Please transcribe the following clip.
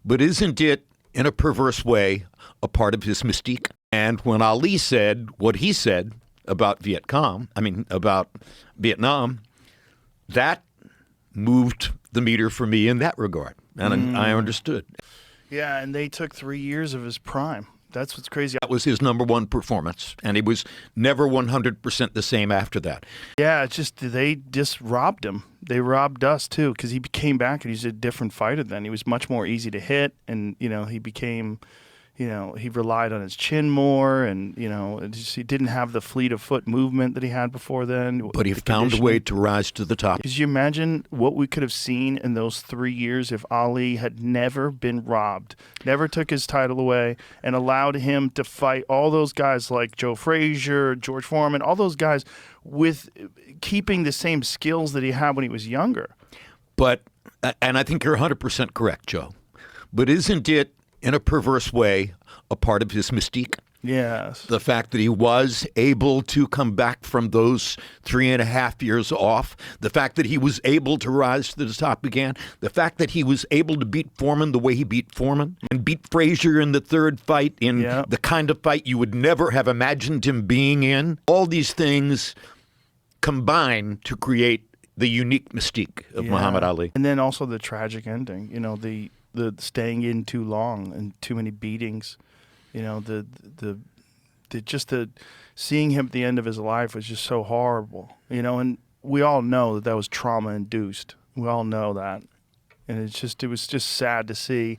But isn't it, in a perverse way, a part of his mystique? And when Ali said what he said about about Vietnam, that moved the meter for me in that regard. And I understood. Yeah, and they took 3 years of his prime. That's what's crazy. That was his number one performance, and he was never 100% the same after that. Yeah, it's just they just robbed him. They robbed us too, because he came back and he's a different fighter then. He was much more easy to hit, and he became, he relied on his chin more, and he didn't have the fleet of foot movement that he had before then. But he found a way to rise to the top. Could you imagine what we could have seen in those 3 years if Ali had never been robbed, never took his title away, and allowed him to fight all those guys like Joe Frazier, George Foreman, all those guys with keeping the same skills that he had when he was younger? But, and I think you're 100% correct, Joe, but isn't it, in a perverse way, a part of his mystique? Yes. The fact that he was able to come back from those 3.5 years off, the fact that he was able to rise to the top again, the fact that he was able to beat Foreman the way he beat Foreman and beat Frazier in the third fight in the kind of fight you would never have imagined him being in. All these things combine to create the unique mystique of Muhammad Ali. And then also the tragic ending, the staying in too long and too many beatings, the seeing him at the end of his life was just so horrible, and we all know that was trauma induced. We all know that. And it was just sad to see